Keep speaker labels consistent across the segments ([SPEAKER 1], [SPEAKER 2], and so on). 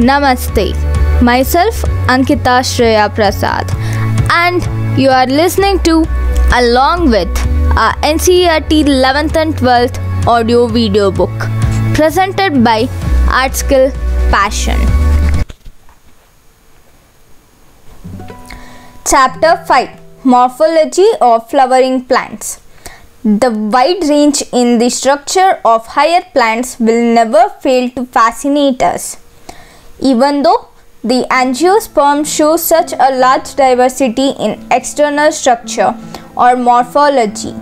[SPEAKER 1] Namaste. Myself Ankita Shreya Prasad, and you are listening to Along with our NCERT 11th and 12th audio video book presented by Artskill Passion. Chapter 5: Morphology of Flowering Plants. The wide range in the structure of higher plants will never fail to fascinate us. Even though the angiosperm shows such a large diversity in external structure or morphology,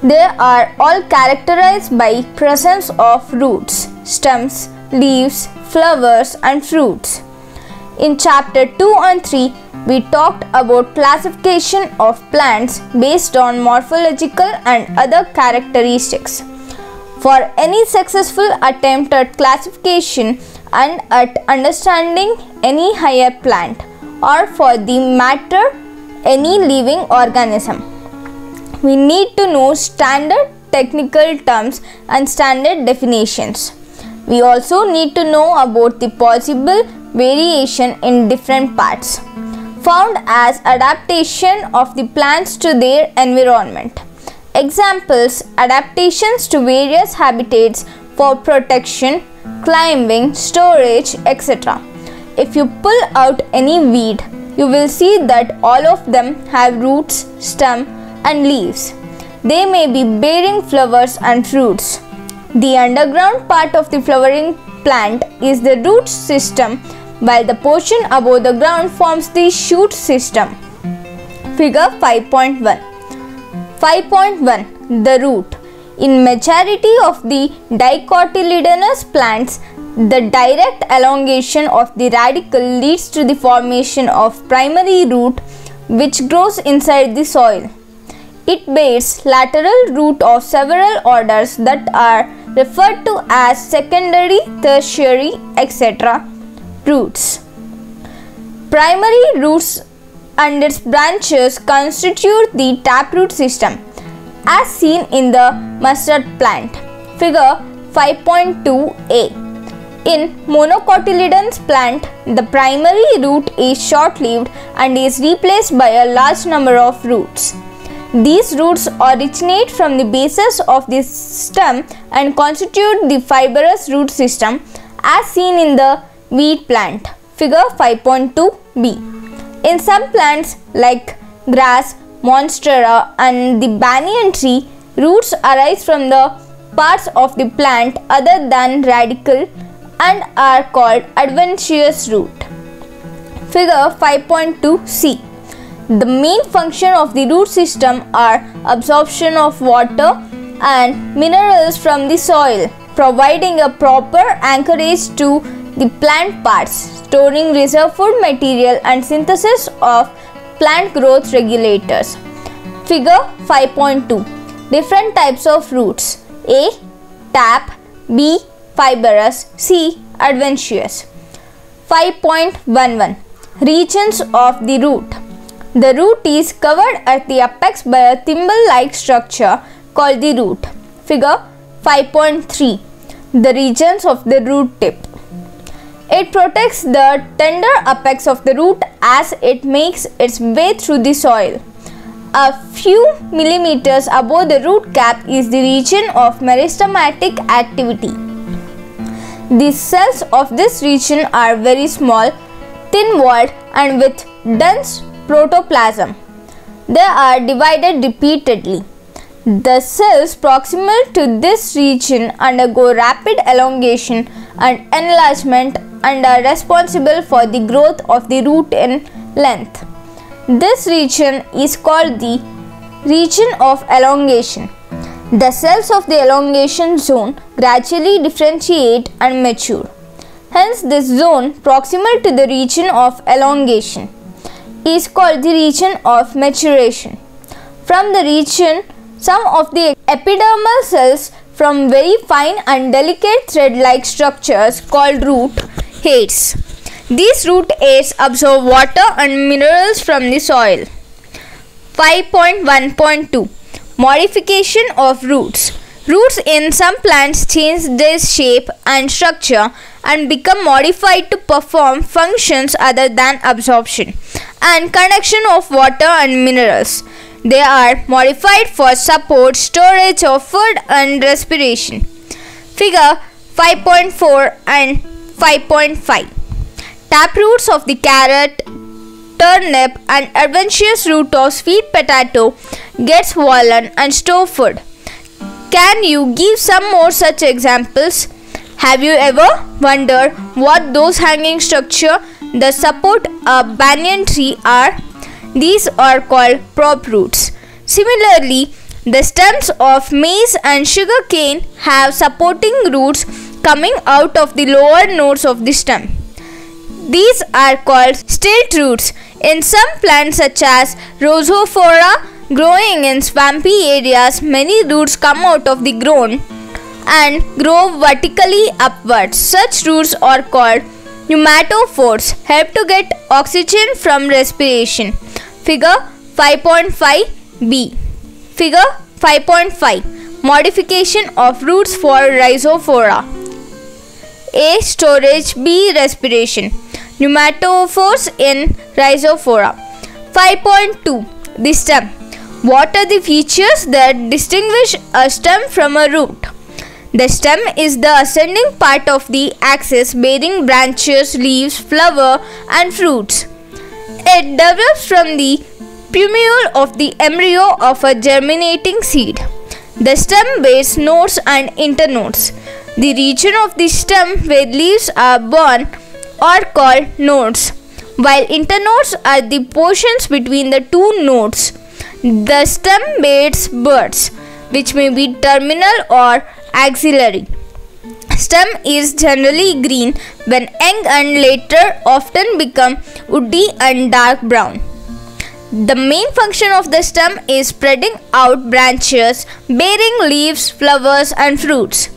[SPEAKER 1] they are all characterized by presence of roots, stems, leaves, flowers and fruits. In chapter 2 and 3, we talked about classification of plants based on morphological and other characteristics. For any successful attempt at classification and at understanding any higher plant, or for the matter any living organism, we need to know standard technical terms and standard definitions. We also need to know about the possible variation in different parts found as adaptation of the plants to their environment. Examples: adaptations to various habitats for protection, climbing, storage, etc. If you pull out any weed, you will see that all of them have roots, stem and leaves. They may be bearing flowers and fruits. The underground part of the flowering plant is the root system, while the portion above the ground forms the shoot system. Figure 5.1. 5.1. The root. In majority of the dicotyledonous plants, the direct elongation of the radicle leads to the formation of primary root, which grows inside the soil. It bears lateral root of several orders that are referred to as secondary, tertiary, etc. roots. Primary roots and its branches constitute the taproot system, as seen in the mustard plant. Figure 5.2a. In monocotyledonous plant, the primary root is short-lived and is replaced by a large number of roots. These roots originate from the bases of the stem and constitute the fibrous root system, as seen in the wheat plant. Figure 5.2b. In some plants like grass, monstera and the banyan tree, roots arise from the parts of the plant other than radicle and are called adventitious root. Figure 5.2c. The main function of the root system are absorption of water and minerals from the soil, providing a proper anchorage to the plant parts, storing reserve food material and synthesis of plant growth regulators. Figure 5.2. Different types of roots. A. Tap. B. Fibrous. C. Adventitious. 5.11. Regions of the root. The root is covered at the apex by a thimble-like structure called the root. Figure 5.3. The regions of the root tip. It protects the tender apex of the root as it makes its way through the soil. A few millimeters above the root cap is the region of meristematic activity. The cells of this region are very small, thin-walled and with dense protoplasm. They are divided repeatedly. The cells proximal to this region undergo rapid elongation and enlargement and are responsible for the growth of the root in length. This region is called the region of elongation. The cells of the elongation zone gradually differentiate and mature. Hence, this zone proximal to the region of elongation is called the region of maturation. From the region, some of the epidermal cells from very fine and delicate thread-like structures called root hairs. These root hairs absorb water and minerals from the soil. 5.1.2. Modification of roots. Roots in some plants change their shape and structure and become modified to perform functions other than absorption and conduction of water and minerals. They are modified for support, storage of food and respiration. Figure 5.4 and 5.5. Taproots of the carrot, turnip and adventitious root of sweet potato gets swollen and store food. Can you give some more such examples? Have you ever wondered what those hanging structure that support a banyan tree are? These are called prop roots. Similarly, the stems of maize and sugarcane have supporting roots coming out of the lower nodes of the stem. These are called stilt roots. In some plants such as Rhizophora growing in swampy areas, many roots come out of the ground and grow vertically upwards. Such roots are called pneumatophores, help to get oxygen from respiration. Figure 5.5b. Figure 5.5. Modification of roots for Rhizophora. A. Storage. B. Respiration. Pneumatophores in Rhizophora. 5.2. The stem. What are the features that distinguish a stem from a root? The stem is the ascending part of the axis bearing branches, leaves, flower and fruits. It develops from the plumule of the embryo of a germinating seed. The stem bears nodes and internodes. The region of the stem where leaves are born are called nodes, while internodes are the portions between the two nodes. The stem bears buds, which may be terminal or axillary. Stem is generally green when young and later often become woody and dark brown. The main function of the stem is spreading out branches bearing leaves, flowers and fruits.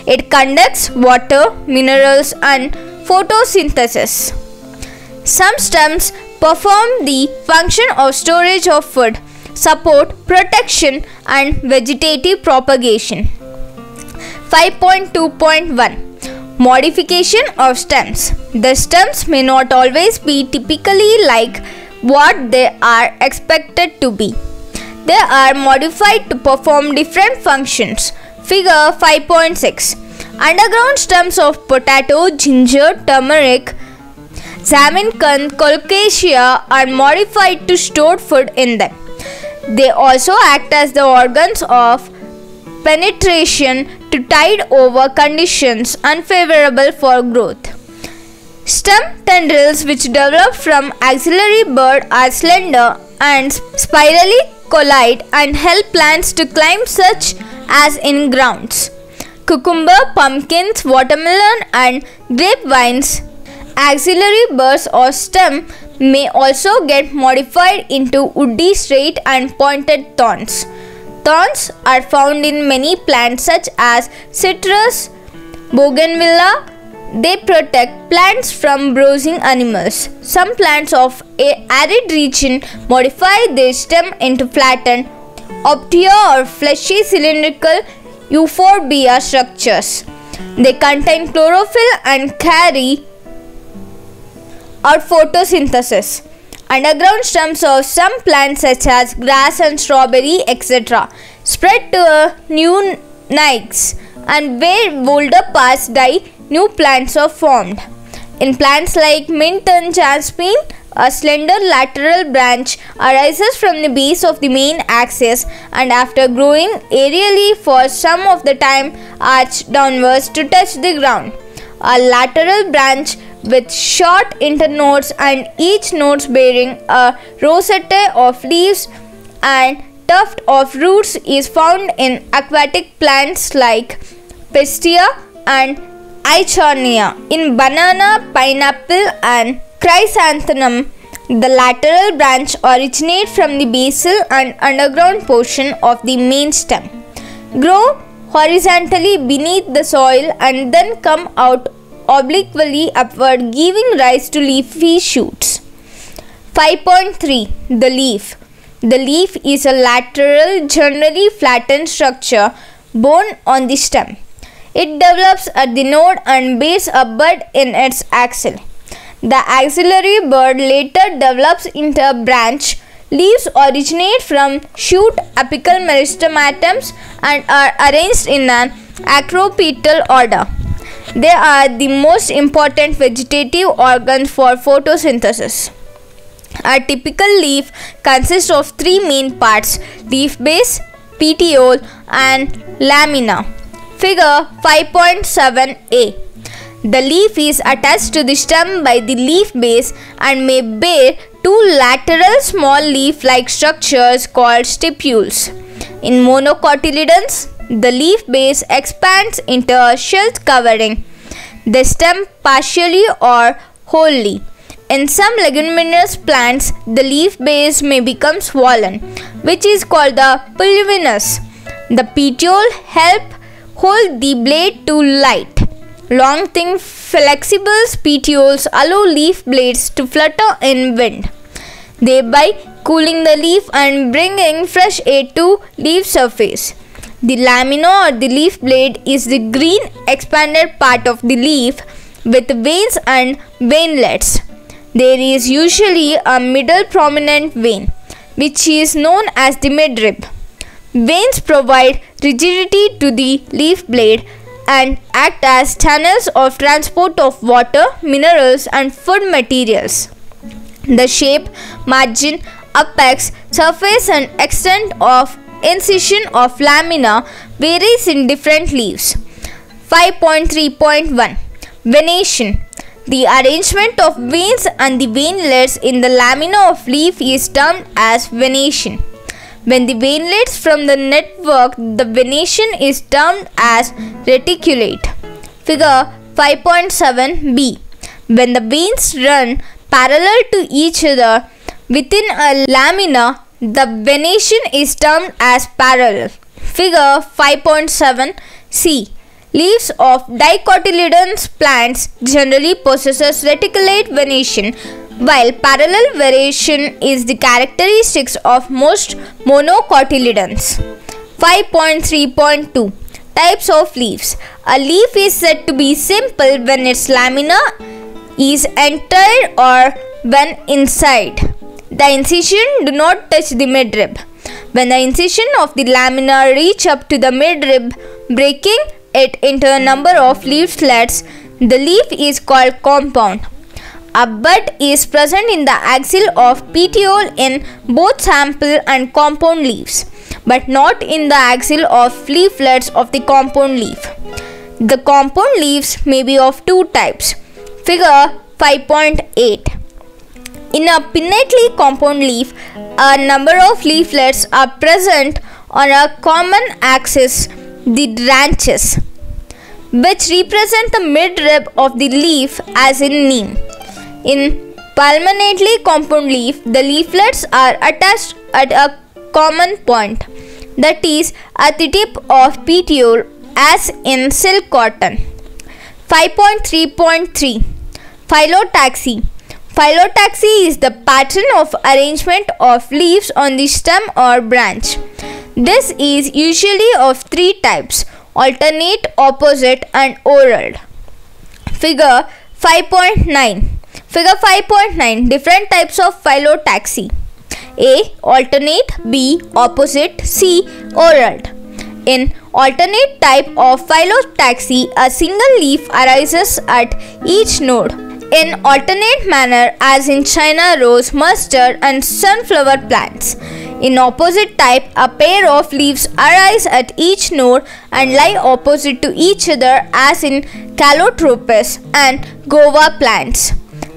[SPEAKER 1] It conducts water, minerals and photosynthesis. Some stems perform the function of storage of food, support, protection and vegetative propagation. 5.2.1. Modification of stems. The stems may not always be typically like what they are expected to be. They are modified to perform different functions. Figure 5.6. Underground stems of potato, ginger, turmeric, Zaminkan, colocasia are modified to store food in them. They also act as the organs of penetration to tide over conditions unfavorable for growth. Stem tendrils which develop from axillary bud are slender and spirally collide and help plants to climb, such as in grounds. Cucumber, pumpkins, watermelon and grapevines, axillary buds or stem may also get modified into woody, straight and pointed thorns. Thorns are found in many plants such as citrus, bougainvillea. They protect plants from browsing animals. Some plants of an arid region modify their stem into flattened, obtuse or fleshy cylindrical euphorbia structures. They contain chlorophyll and carry out photosynthesis. Underground stems of some plants such as grass and strawberry, etc. spread to new nikes, and where older parts die, new plants are formed. In plants like mint and jasmine, a slender lateral branch arises from the base of the main axis and after growing aerially for some of the time arch downwards to touch the ground. A lateral branch with short internodes and each node bearing a rosette of leaves and tuft of roots is found in aquatic plants like Pistia and Eichhornia. In banana, pineapple and chrysanthemum, the lateral branch originates from the basal and underground portion of the main stem, grow horizontally beneath the soil and then come out obliquely upward, giving rise to leafy shoots. 5.3. The leaf. The leaf is a lateral, generally flattened structure bone on the stem. It develops at the node and bears a bud in its axil. The axillary bud later develops into a branch. Leaves originate from shoot apical meristomatums and are arranged in an acropetal order. They are the most important vegetative organs for photosynthesis. A typical leaf consists of three main parts: leaf base, petiole, and lamina. Figure 5.7a. The leaf is attached to the stem by the leaf base and may bear two lateral small leaf-like structures called stipules. In monocotyledons, the leaf base expands into a sheath covering the stem partially or wholly. In some leguminous plants, the leaf base may become swollen, which is called the pulvinus. The petiole help hold the blade to light. Long, thin, flexible petioles allow leaf blades to flutter in wind, thereby cooling the leaf and bringing fresh air to leaf surface. The lamina or the leaf blade is the green expanded part of the leaf with veins and veinlets. There is usually a middle prominent vein, which is known as the midrib. Veins provide rigidity to the leaf blade and act as channels of transport of water, minerals, and food materials. The shape, margin, apex, surface, and extent of incision of lamina varies in different leaves. 5.3.1 Venation. The arrangement of veins and the veinlets in the lamina of leaf is termed as venation. When the veinlets from the network, the venation is termed as reticulate. Figure 5.7b. When the veins run parallel to each other within a lamina, the venation is termed as parallel. Figure 5.7c. Leaves of dicotyledonous plants generally possesses reticulate venation, while parallel venation is the characteristics of most monocotyledons. 5.3.2 Types of leaves. A leaf is said to be simple when its lamina is entire or when inside. The incision do not touch the midrib. When the incision of the lamina reach up to the midrib, breaking it into a number of leaflets, the leaf is called compound. A bud is present in the axil of petiole in both sample and compound leaves, but not in the axil of leaflets of the compound leaf. The compound leaves may be of two types. Figure 5.8. In a pinnately compound leaf, a number of leaflets are present on a common axis, the branches, which represent the midrib of the leaf as in neem. In palmately compound leaf, the leaflets are attached at a common point, that is, at the tip of petiole as in silk cotton. 5.3.3 Phyllotaxy. Phyllotaxy is the pattern of arrangement of leaves on the stem or branch. This is usually of three types: alternate, opposite, and oral. Figure 5.9. Figure 5.9. Different types of phyllotaxy. A. Alternate. B. Opposite. C. Oral. In alternate type of phyllotaxy, a single leaf arises at each node in alternate manner as in China rose, mustard, and sunflower plants. In opposite type, a pair of leaves arise at each node and lie opposite to each other as in Calotropis and guava plants.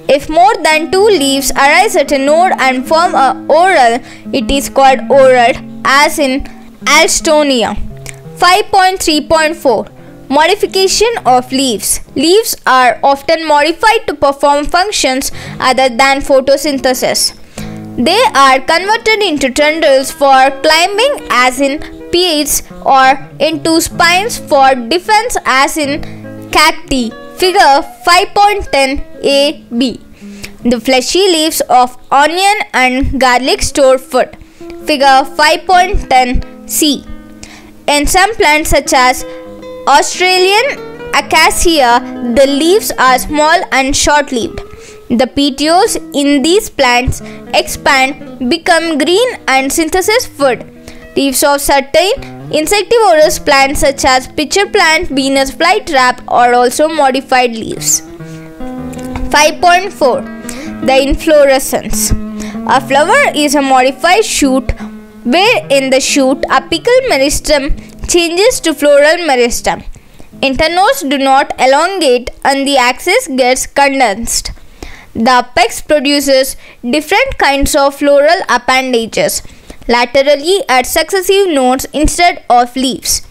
[SPEAKER 1] If more than two leaves arise at a node and form a whorl, it is called whorl as in Alstonia. 5.3.4 Modification of leaves. Leaves are often modified to perform functions other than photosynthesis. They are converted into tendrils for climbing as in peats or into spines for defense as in cacti. Figure 5.10a-b. The fleshy leaves of onion and garlic store food. Figure 5.10c. In some plants such as Australian acacia, the leaves are small and short-lived. The petioles in these plants expand, become green and synthesize food. Leaves of certain insectivorous plants such as pitcher plant, Venus flytrap are also modified leaves. 5.4. The inflorescence. A flower is a modified shoot where in the shoot apical meristem changes to floral meristem. Internodes do not elongate and the axis gets condensed. The apex produces different kinds of floral appendages laterally at successive nodes instead of leaves.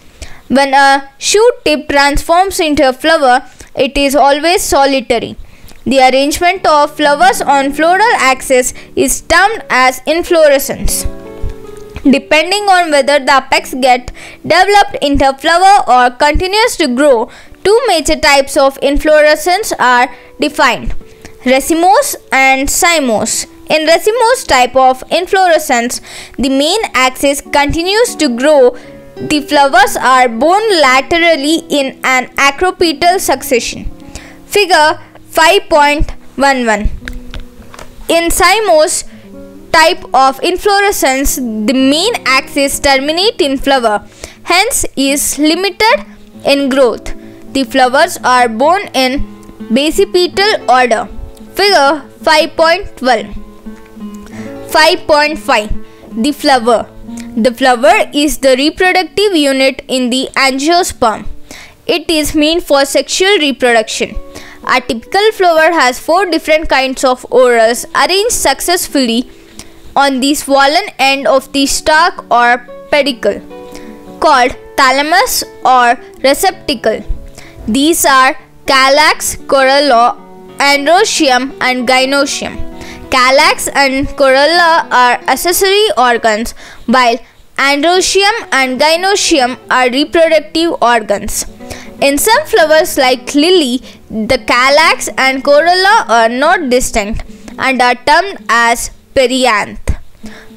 [SPEAKER 1] When a shoot tip transforms into a flower, it is always solitary. The arrangement of flowers on floral axis is termed as inflorescence. Depending on whether the apex gets developed into a flower or continues to grow, two major types of inflorescence are defined: racemose and cymose. In racemose type of inflorescence, the main axis continues to grow. The flowers are borne laterally in an acropetal succession. Figure 5.11. In cymose type of inflorescence, the main axis terminates in flower, hence is limited in growth. The flowers are borne in basipetal order. Figure 5.12. 5.5. The flower. The flower is the reproductive unit in the angiosperm. It is meant for sexual reproduction. A typical flower has 4 different kinds of orals arranged successfully on the swollen end of the stalk or pedicel, called thalamus or receptacle. These are calyx, corolla, androecium and gynoecium. Calyx and corolla are accessory organs, while androecium and gynoecium are reproductive organs. In some flowers like lily, the calyx and corolla are not distinct and are termed as perianth.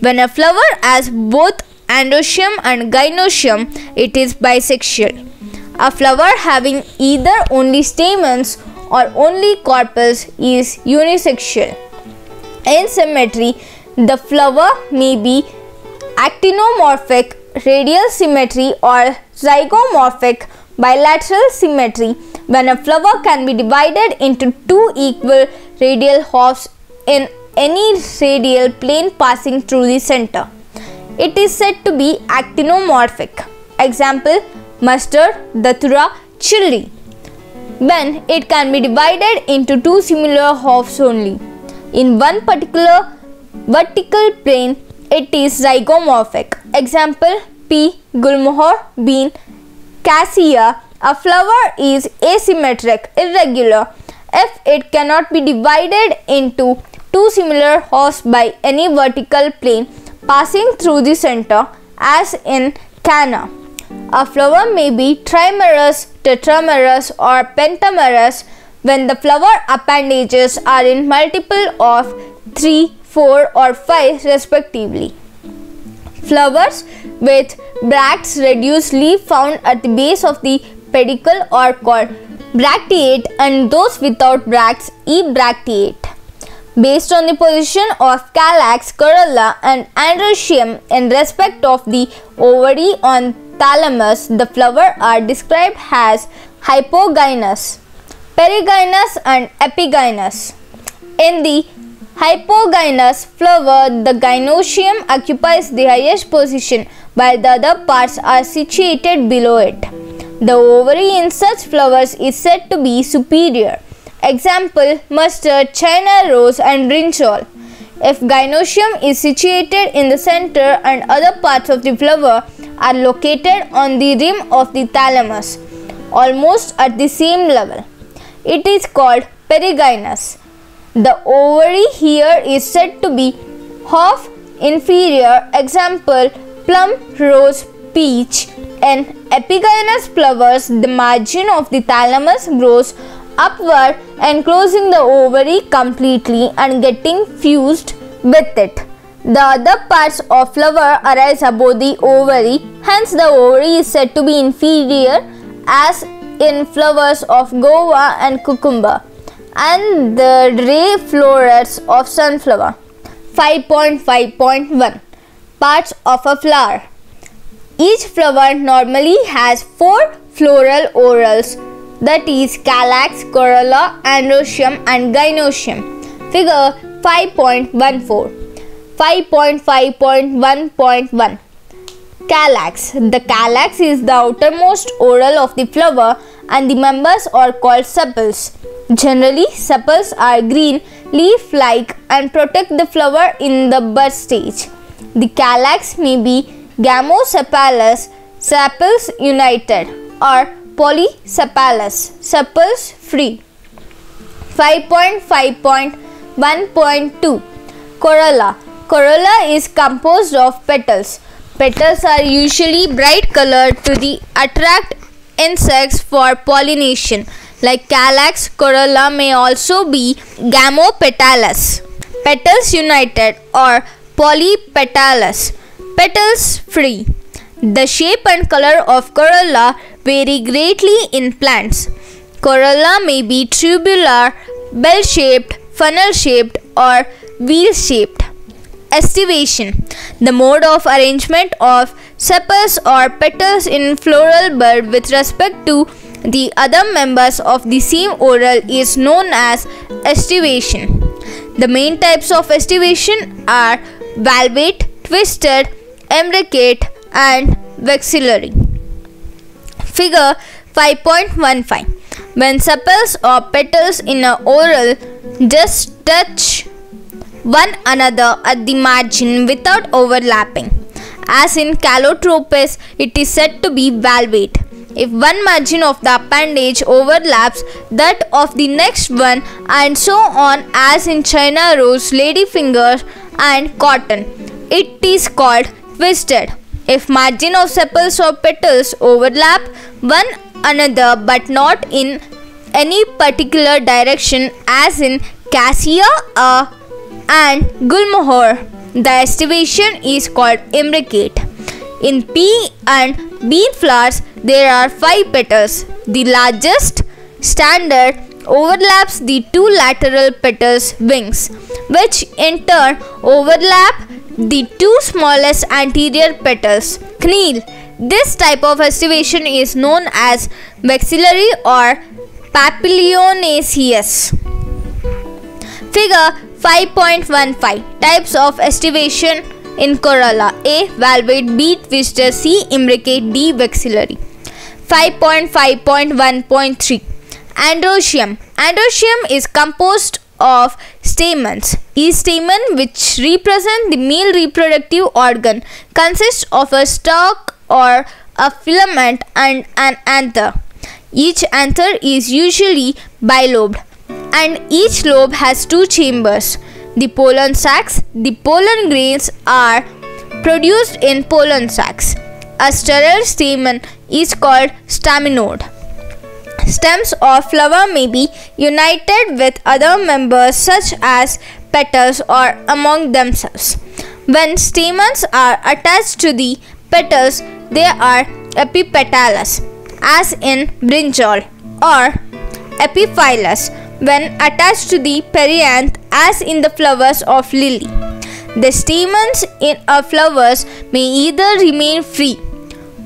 [SPEAKER 1] When a flower has both androecium and gynoecium, it is bisexual. A flower having either only stamens or only corpus is unisexual. In symmetry, the flower may be actinomorphic, radial symmetry, or zygomorphic, bilateral symmetry, when a flower can be divided into 2 equal radial halves in any radial plane passing through the center. It is said to be actinomorphic. Example: mustard, datura, chili. When it can be divided into 2 similar halves only in one particular vertical plane, it is zygomorphic. Example: pea, gulmohar, bean, cassia. A flower is asymmetric, irregular, if it cannot be divided into 2 similar halves by any vertical plane passing through the center, as in canna. A flower may be trimerous, tetramerous, or pentamerous when the flower appendages are in multiple of 3, 4, or 5 respectively. Flowers with bracts reduced leaf found at the base of the pedicel are called bracteate, and those without bracts ebracteate. Based on the position of calyx, corolla, and androecium in respect of the ovary on thalamus, the flowers are described as hypogynous, perigynous, and epigynous. In the hypogynous flower, the gynoecium occupies the highest position while the other parts are situated below it. The ovary in such flowers is said to be superior. Example: mustard, China rose, and brinjal. If gynoecium is situated in the center and other parts of the flower are located on the rim of the thalamus, almost at the same level, it is called perigynous. The ovary here is said to be half inferior. Example: plum, rose, peach. In epigynous flowers, the margin of the thalamus grows upward, enclosing the ovary completely and getting fused with it. The other parts of flower arise above the ovary, hence the ovary is said to be inferior as in flowers of guava and cucumber and the ray florets of sunflower. 5.5.1 Parts of a flower. Each flower normally has 4 floral whorls, that is calyx, corolla, androecium and gynoecium. Figure 5.14. 5.5.1.1 Calyx. The calyx is the outermost whorl of the flower and the members are called sepals. Generally, sepals are green, leaf-like and protect the flower in the bud stage. The calyx may be gamosepalous, sepals united, or polysepalous, sepals free. 5.5.1.2 Corolla. Corolla is composed of petals. Petals are usually bright colored to attract insects for pollination. Like calyx, corolla may also be gamopetalous, petals united, or polypetalous, petals free. The shape and color of corolla vary greatly in plants. Corolla may be tubular, bell-shaped, funnel-shaped, or wheel-shaped. Estivation. The mode of arrangement of sepals or petals in floral bud with respect to the other members of the same whorl is known as estivation. The main types of estivation are valvate, twisted, imbricate, and vexillary. Figure 5.15. When sepals or petals in a whorl just touch one another at the margin without overlapping. As in Calotropis, it is said to be valvate. If one margin of the appendage overlaps that of the next one, and so on, as in China rose, ladyfinger, and cotton, it is called twisted. If margin of sepals or petals overlap one another but not in any particular direction, as in Cassia and Gulmohar, the estivation is called imbricate. In pea and bean flowers, there are 5 petals. The largest standard overlaps the 2 lateral petals' wings, which in turn overlap the 2 smallest anterior petals' kneel. This type of estivation is known as vexillary or papilionaceous. Figure 5.15 Types of estivation in corolla. A. Valvate. B. Twisted. C. Imbricate. D. Vexillary. 5.5.1.3 Androecium. Androecium is composed of stamens. Each stamen, which represent the male reproductive organ, consists of a stalk or a filament and an anther. Each anther is usually bilobed, and each lobe has 2 chambers. The pollen sacs. The pollen grains are produced in pollen sacs. A sterile stamen is called staminode. Stems of flower may be united with other members such as petals or among themselves. When stamens are attached to the petals, they are epipetalous, as in brinjal, or epiphyllous when attached to the perianth, as in the flowers of lily. The stamens in a flowers may either remain free,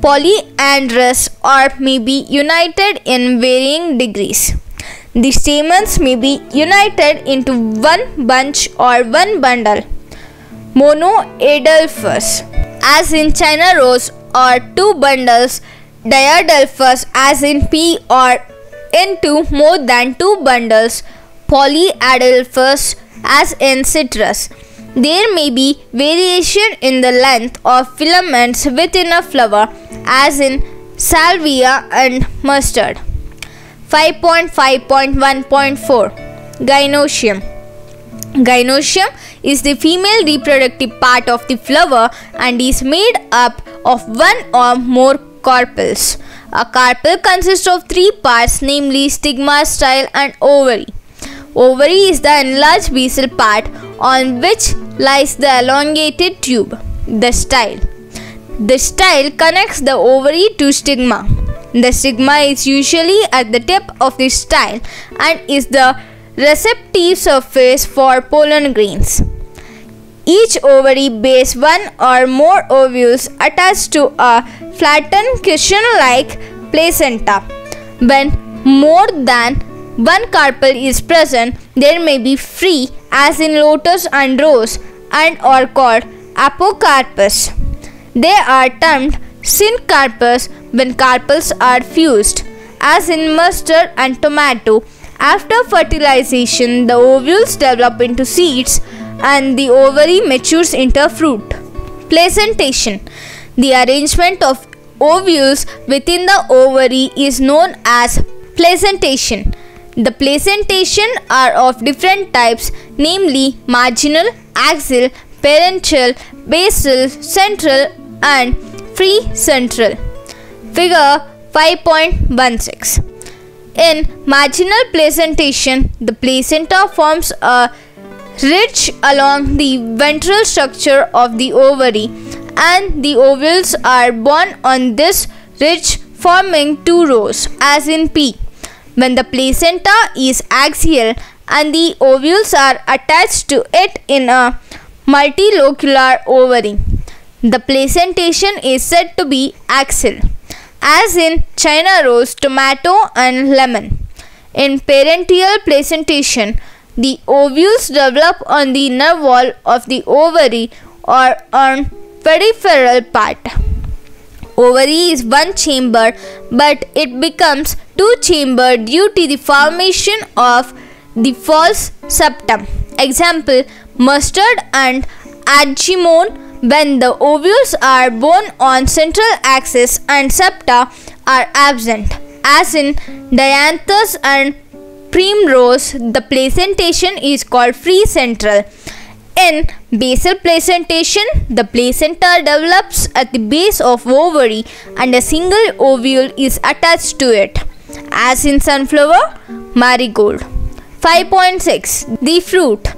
[SPEAKER 1] polyandrous, or may be united in varying degrees. The stamens may be united into one bunch or one bundle, monoadelphous, as in China rose, or 2 bundles, diadelphous, as in pea, or into more than 2 bundles, polyadelphous, as in citrus. There may be variation in the length of filaments within a flower, as in salvia and mustard. 5.5.1.4 Gynoecium. Gynoecium is the female reproductive part of the flower and is made up of 1 or more carpels. A carpel consists of 3 parts, namely stigma, style, and ovary. Ovary is the enlarged basal part on which lies the elongated tube, the style. The style connects the ovary to stigma. The stigma is usually at the tip of the style and is the receptive surface for pollen grains. Each ovary bears one or more ovules attached to a flattened cushion-like placenta. When more than one carpel is present, there may be free, as in lotus and rose, and are called apocarpus. They are termed syncarpus when carpels are fused, as in mustard and tomato. After fertilization, the ovules develop into seeds and the ovary matures into fruit. Placentation. The arrangement of ovules within the ovary is known as placentation. The placentation are of different types, namely marginal, axial, parental, basal, central, and free central. Figure 5.16. In marginal placentation, the placenta forms a ridge along the ventral structure of the ovary, and the ovules are borne on this ridge, forming two rows, as in P. When the placenta is axial and the ovules are attached to it in a multilocular ovary, the placentation is said to be axial, as in China rose, tomato, and lemon. In parental placentation, the ovules develop on the inner wall of the ovary or on peripheral part. Ovary is one chamber, but it becomes two-chambered due to the formation of the false septum. Example, mustard and aggemone. When the ovules are borne on central axis and septa are absent, as in dianthus and primrose, the placentation is called free central. In basal placentation, the placenta develops at the base of ovary and a single ovule is attached to it, as in sunflower, marigold. 5.6. The fruit.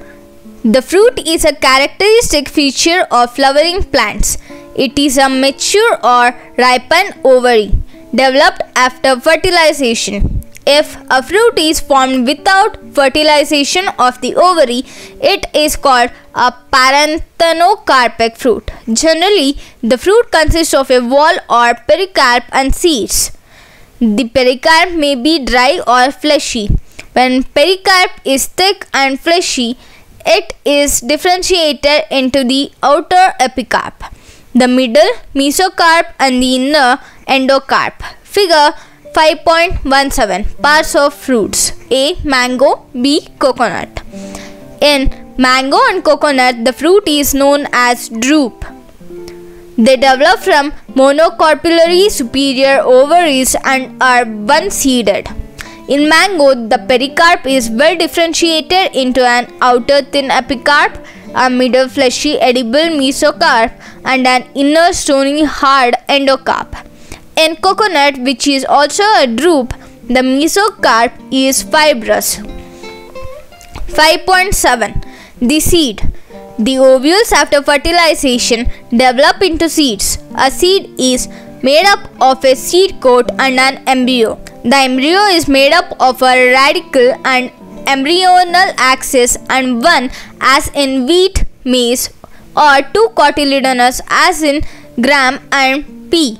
[SPEAKER 1] The fruit is a characteristic feature of flowering plants. It is a mature or ripened ovary developed after fertilization. If a fruit is formed without fertilization of the ovary, it is called a parthenocarpic fruit. Generally, the fruit consists of a wall or pericarp and seeds. The pericarp may be dry or fleshy. When pericarp is thick and fleshy, it is differentiated into the outer epicarp, the middle mesocarp, and the inner endocarp. Figure 5.17. Parts of fruits. A. Mango. B. Coconut. In mango and coconut, the fruit is known as drupe. They develop from monocarpellary superior ovaries and are one-seeded. In mango, the pericarp is well differentiated into an outer thin epicarp, a middle fleshy edible mesocarp, and an inner stony hard endocarp. In coconut, which is also a drupe, the mesocarp is fibrous. 5.7. The seed. The ovules after fertilization develop into seeds. A seed is made up of a seed coat and an embryo. The embryo is made up of a radicle and embryonal axis and one, as in wheat, maize, or two cotyledonous, as in gram and pea.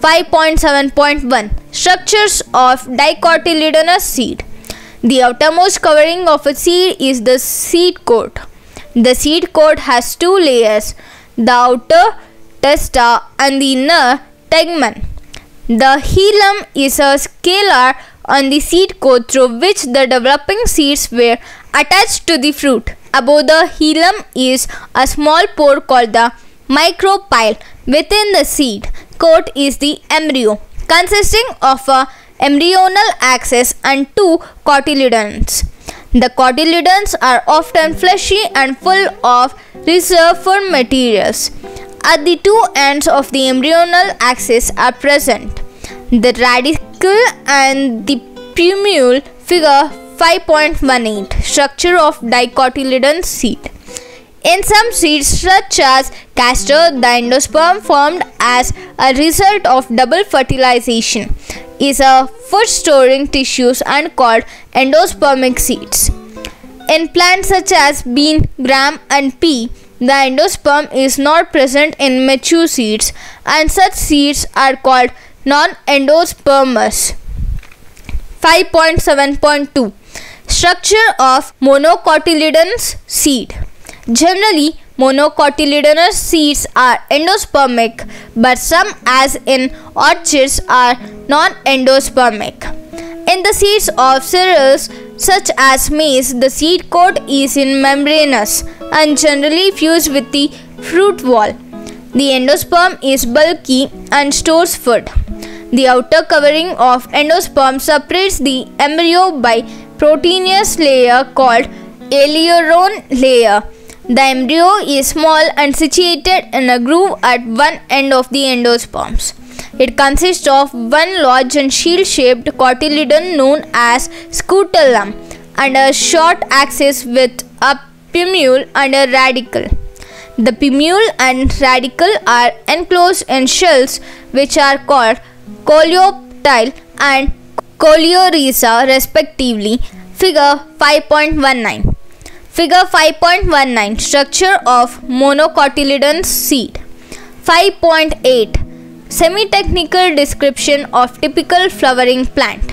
[SPEAKER 1] 5.7.1. Structures of dicotyledonous seed. The outermost covering of a seed is the seed coat. The seed coat has two layers, the outer testa and the inner tegmen. The hilum is a scalar on the seed coat through which the developing seeds were attached to the fruit. Above the hilum is a small pore called the micropyle. Within the seed coat is the embryo, consisting of a embryonal axis and two cotyledons. The cotyledons are often fleshy and full of reserve food materials. At the two ends of the embryonal axis are present the radicle and the plumule. Figure 5.18. Structure of dicotyledon seed. In some seeds such as castor, the endosperm formed as a result of double fertilization is a food storing tissues and called endospermic seeds. In plants such as bean, gram and pea, the endosperm is not present in mature seeds and such seeds are called non-endospermous. 5.7.2 Structure of monocotyledonous seed. Generally, monocotyledonous seeds are endospermic, but some, as in orchids, are non-endospermic. In the seeds of cereals such as maize, the seed coat is membranous and generally fused with the fruit wall. The endosperm is bulky and stores food. The outer covering of endosperm separates the embryo by proteinous layer called aileron layer. The embryo is small and situated in a groove at one end of the endosperms. It consists of one large and shield-shaped cotyledon known as scutellum and a short axis with a plumule and a radicle. The plumule and radicle are enclosed in shells which are called coleoptile and coleorhiza respectively. Figure 5.19. Figure 5.19 Structure of monocotyledonous seed. 5.8 Semi-technical description of typical flowering plant.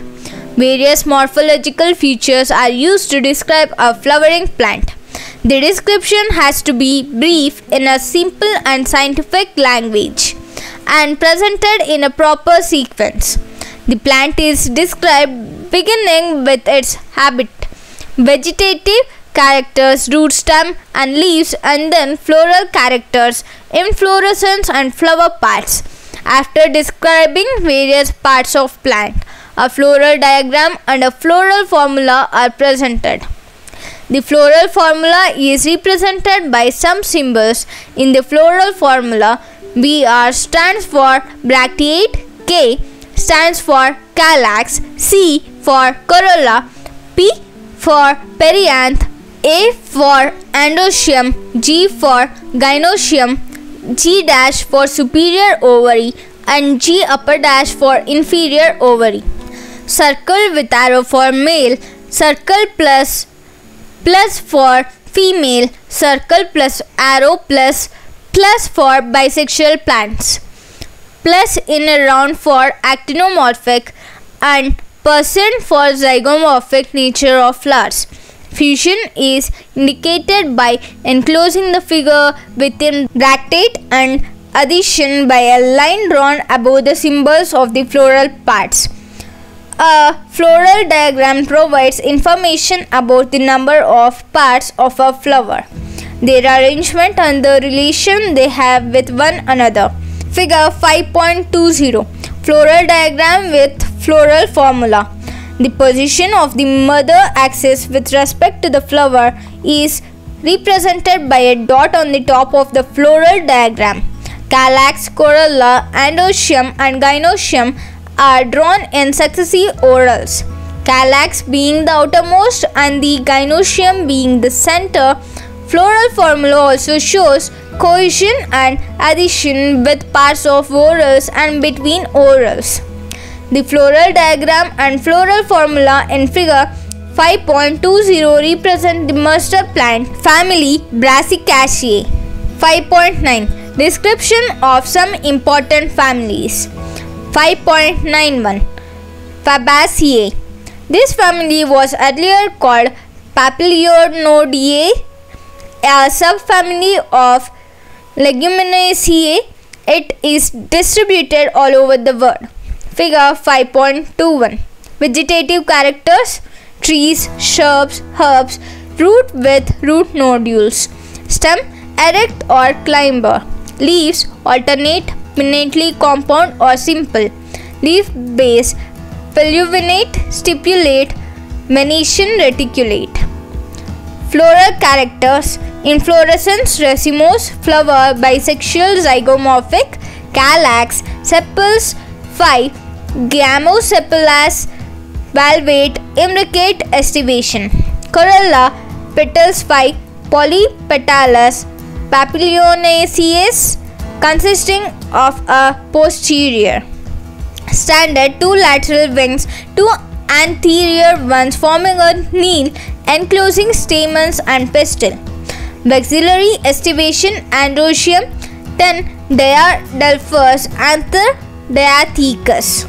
[SPEAKER 1] Various morphological features are used to describe a flowering plant. The description has to be brief in a simple and scientific language and presented in a proper sequence. The plant is described beginning with its habit, vegetative characters, root, stem and leaves, and then floral characters, inflorescence and flower parts. After describing various parts of plant, a floral diagram and a floral formula are presented. The floral formula is represented by some symbols. In the floral formula, BR stands for bracteate, K stands for calyx, C for corolla, P for perianth, A for androecium, G for gynoecium, G dash for superior ovary and G upper dash for inferior ovary. Circle with arrow for male, circle plus for female, circle plus arrow plus for bisexual plants, plus in a round for actinomorphic and % for zygomorphic nature of flowers. Fusion is indicated by enclosing the figure within bracteate and addition by a line drawn above the symbols of the floral parts. A floral diagram provides information about the number of parts of a flower, their arrangement and the relation they have with one another. Figure 5.20 Floral diagram with floral formula. The position of the mother axis with respect to the flower is represented by a dot on the top of the floral diagram. Calyx, corolla, androecium and gynoecium are drawn in successive orals. Calyx being the outermost and the gynoecium being the center. Floral formula also shows cohesion and adhesion with parts of orals and between orals. The floral diagram and floral formula in figure 5.20 represent the master plant family Brassicaceae. 5.9 Description of some important families. 5.91 Fabaceae. This family was earlier called Papilionodiae, a subfamily of Leguminosae. It is distributed all over the world. Figure 5.21 Vegetative characters: trees, shrubs, herbs, root with root nodules, stem erect or climber, leaves alternate, pinnately compound or simple, leaf base pluvionate, stipulate, venation reticulate. Floral characters: inflorescence racemose, flower bisexual zygomorphic, calyx, sepals 5, gamosepalous, valvate, imbricate, estivation. Corolla: petals 5, Polypetalous papilionaceae consisting of a posterior standard, 2 lateral wings, 2 anterior ones forming a nail enclosing stamens and pistil. Maxillary estivation androecium, 10 diadelphous, anther diathecus.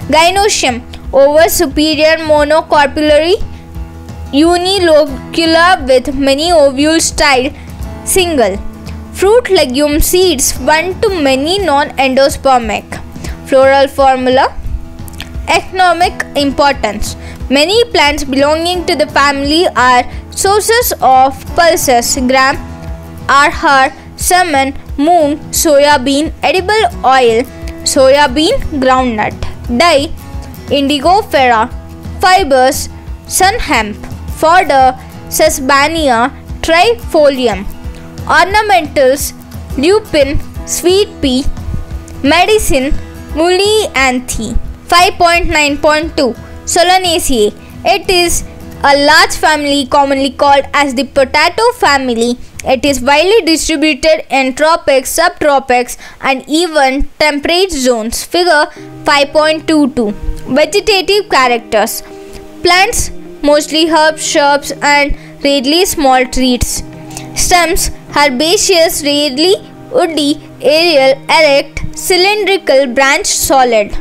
[SPEAKER 1] Gynoecium, over superior monocarpellary, unilocular with many ovules tied, single. Fruit legume seeds, 1 to many, non-endospermic. Floral formula. Economic importance. Many plants belonging to the family are sources of pulses, gram, arhar, salmon, moong, soya bean, edible oil, soya bean, groundnut, dye, indigofera, fibers, sun hemp, fodder, sesbania, trifolium, ornamentals, lupin, sweet pea, medicine, mulianthe. 5.9.2 Solanaceae. It is a large family commonly called as the potato family. It is widely distributed in tropics, subtropics and even temperate zones. Figure 5.22 Vegetative characters. Plants, mostly herbs, shrubs and rarely small trees. Stems, herbaceous, rarely woody, aerial, erect, cylindrical, branched, solid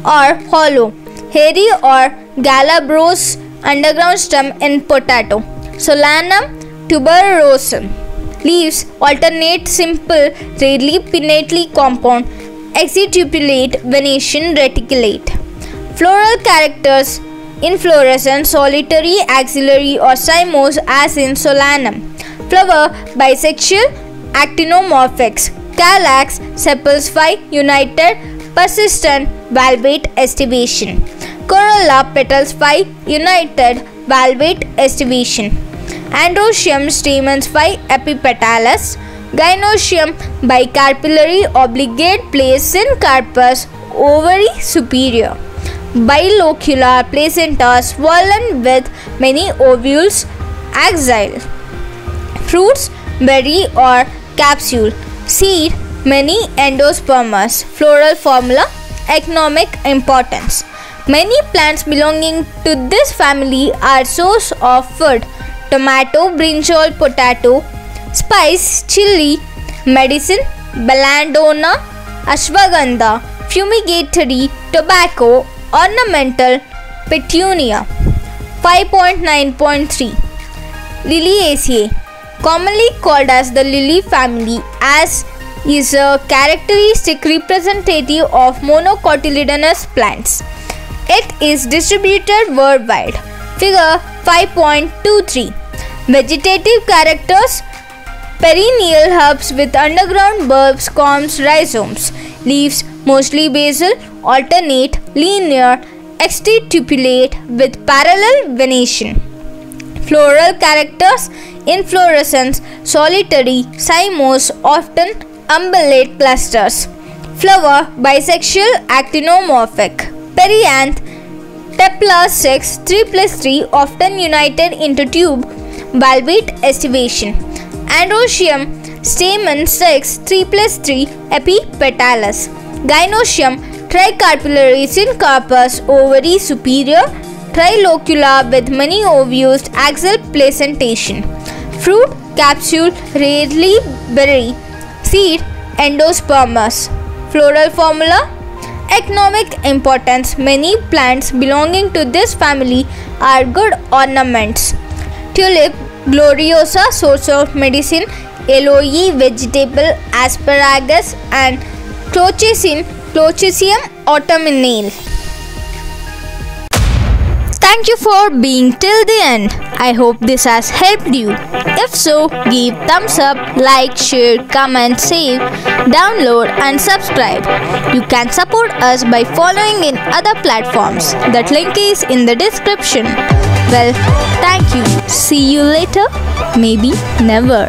[SPEAKER 1] or hollow, hairy or glabrous underground stem in potato. Solanum tuberosum. Leaves alternate, simple, rarely pinnately compound, extipulate, venation, reticulate. Floral characters. Inflorescence, solitary, axillary or cymose as in Solanum. Flower bisexual, actinomorphics. Calyx, sepals 5, united, persistent, valvate estivation. Corolla, petals 5, united, valvate estivation. Androecium, stamens 5, epipetalous. Gynoecium, bicarpellary, obligate, place in carpus, ovary superior. Bilocular, placenta, swollen with many ovules, axile. Fruits, berry or capsule. Seed, many endospermous. Floral formula. Economic importance. Many plants belonging to this family are source of food. Tomato, brinjal, potato, spice, chili, medicine, belladonna, ashwagandha, fumigatory, tobacco, ornamental, petunia. 5.9.3 Liliaceae. Commonly called as the lily family, as is a characteristic representative of monocotyledonous plants. It is distributed worldwide. Figure 5.23 Vegetative characters. Perennial herbs with underground bulbs, corms, rhizomes. Leaves mostly basal, alternate, linear, extipulate with parallel venation. Floral characters. Inflorescence, solitary, cymose, often umbellate clusters. Flower bisexual, actinomorphic. Perianth, tepla 6, 3+3, often united into tube, valvate estivation. Androecium, stamen 6, 3+3, epipetalous. Gynoecium, tricarpellary, syncarpus, ovary superior, trilocular with many ovules, axial placentation. Fruit, capsule, rarely berry. Seed, endospermous. Floral formula. Economic importance. Many plants belonging to this family are good ornaments. Tulip gloriosa, source of medicine. Aloe, vegetable, asparagus and Clochesium autumnale. Thank you for being till the end. I hope this has helped you. If so, give thumbs up, like, share, comment, save, download and subscribe. You can support us by following in other platforms. That link is in the description. Well, thank you. See you later. Maybe never.